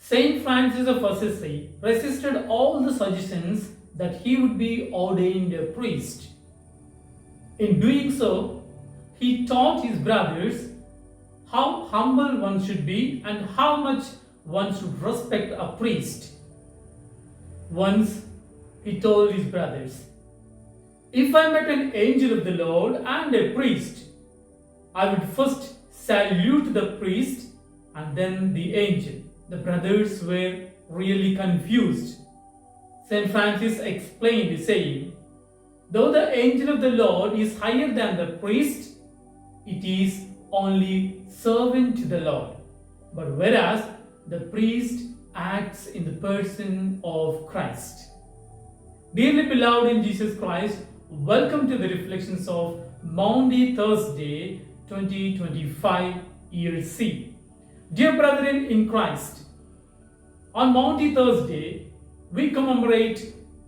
Saint Francis of Assisi resisted all the suggestions that he would be ordained a priest. In doing so, he taught his brothers how humble one should be and how much one should respect a priest. Once he told his brothers, "If I met an angel of the Lord and a priest, I would first salute the priest and then the angel." The brothers were really confused. St. Francis explained, saying, "Though the angel of the Lord is higher than the priest, it is only servant to the Lord. But whereas the priest acts in the person of Christ." Dearly beloved in Jesus Christ, welcome to the reflections of Maundy Thursday 2025 Year C. Dear brethren in Christ, on Maundy Thursday, we commemorate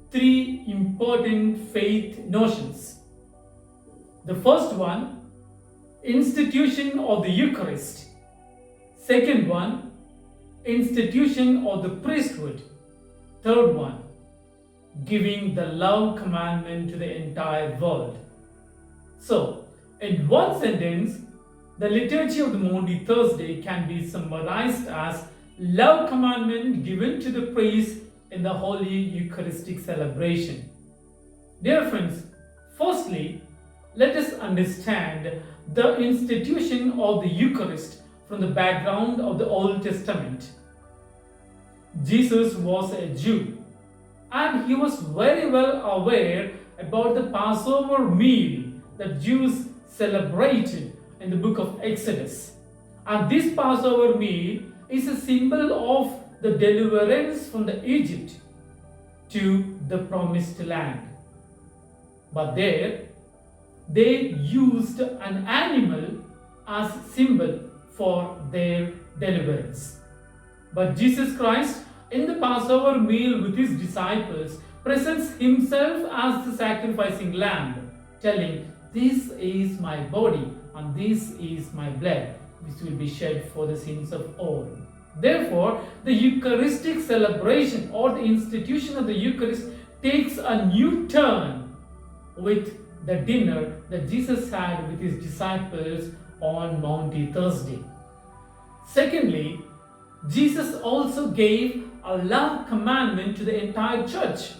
three important faith notions. The first one, institution of the Eucharist. Second one, institution of the priesthood. Third one, giving the love commandment to the entire world. So, in one sentence, the liturgy of the Maundy Thursday can be summarized as love commandment given to the priest in the Holy Eucharistic celebration. Dear friends, firstly, let us understand the institution of the Eucharist from the background of the Old Testament. Jesus was a Jew and he was very well aware about the Passover meal that Jews celebrated in the book of Exodus. And this Passover meal is a symbol of the deliverance from the Egypt to the promised land. But there, they used an animal as symbol for their deliverance. But Jesus Christ, in the Passover meal with his disciples, presents himself as the sacrificing lamb, telling, "This is my body and this is my blood, which will be shed for the sins of all." Therefore, the Eucharistic celebration or the institution of the Eucharist takes a new turn with the dinner that Jesus had with his disciples on Maundy Thursday. Secondly, Jesus also gave a love commandment to the entire church.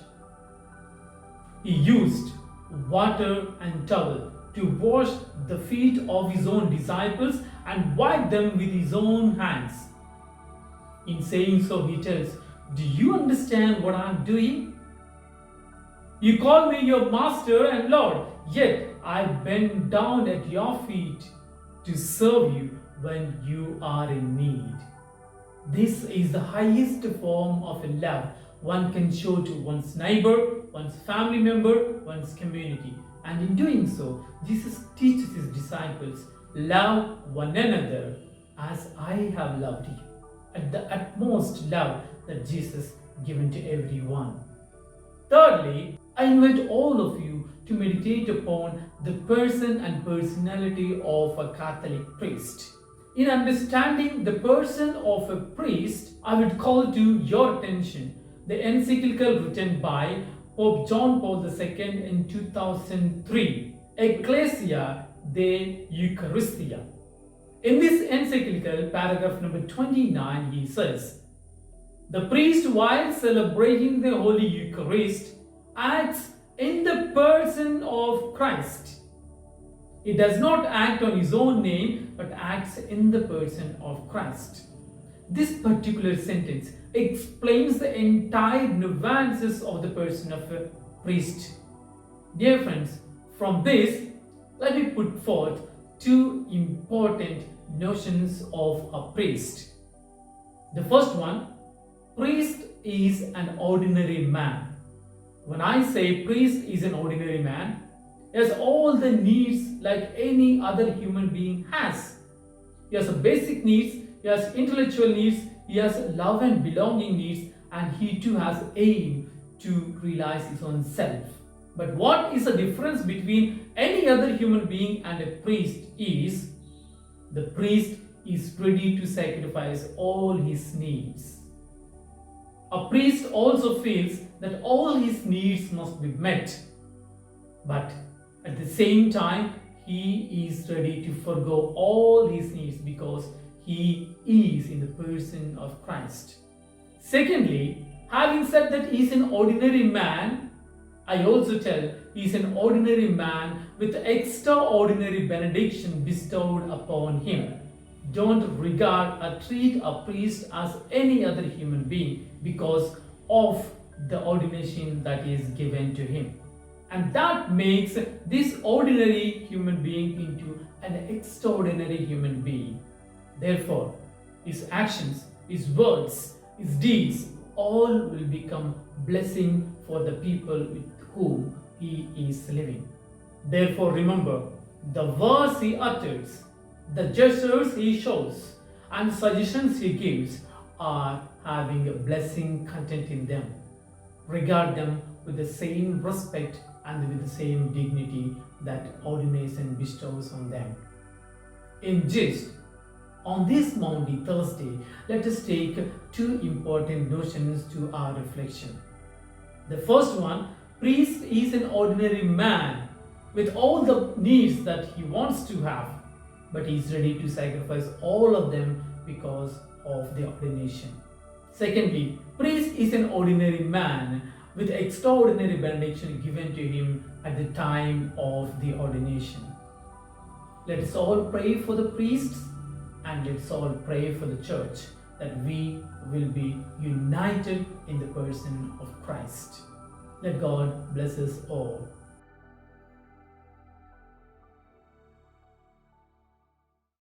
He used water and towel to wash the feet of his own disciples and wipe them with his own hands. In saying so, he tells, "Do you understand what I am doing? You call me your master and Lord, yet I bend down at your feet to serve you when you are in need." This is the highest form of a love one can show to one's neighbor, one's family member, one's community. And in doing so, Jesus teaches his disciples, "Love one another as I have loved you." At the utmost love that Jesus given to everyone. Thirdly, I invite all of you to meditate upon the person and personality of a Catholic priest. In understanding the person of a priest, I would call to your attention the encyclical written by Pope John Paul II in 2003, Ecclesia de Eucharistia. In this encyclical, paragraph number 29, he says, "The priest, while celebrating the Holy Eucharist, acts in the person of Christ. He does not act on his own name, but acts in the person of Christ." This particular sentence explains the entire nuances of the person of a priest. Dear friends, from this, let me put forth two important notions of a priest. The first one, priest is an ordinary man. When I say priest is an ordinary man, he has all the needs like any other human being has. He has basic needs, he has intellectual needs, he has love and belonging needs, and he too has aim to realize his own self. But what is the difference between any other human being and a priest is, the priest is ready to sacrifice all his needs. A priest also feels that all his needs must be met, but at the same time, he is ready to forgo all his needs because he is in the person of Christ. Secondly, having said that he is an ordinary man, I also tell he is an ordinary man with extraordinary benediction bestowed upon him. Don't regard or treat a priest as any other human being because of the ordination that is given to him. And that makes this ordinary human being into an extraordinary human being. Therefore, his actions, his words, his deeds all will become blessing for the people with whom he is living. Therefore, remember, the words he utters, the gestures he shows, and suggestions he gives are having a blessing content in them. Regard them with the same respect and with the same dignity that ordination bestows on them. In gist, on this Maundy Thursday, let us take two important notions to our reflection. The first one, priest is an ordinary man with all the needs that he wants to have, but he is ready to sacrifice all of them because of the ordination. Secondly, priest is an ordinary man with extraordinary benediction given to him at the time of the ordination. Let us all pray for the priests and let's all pray for the church that we will be united in the person of Christ. Let God bless us all.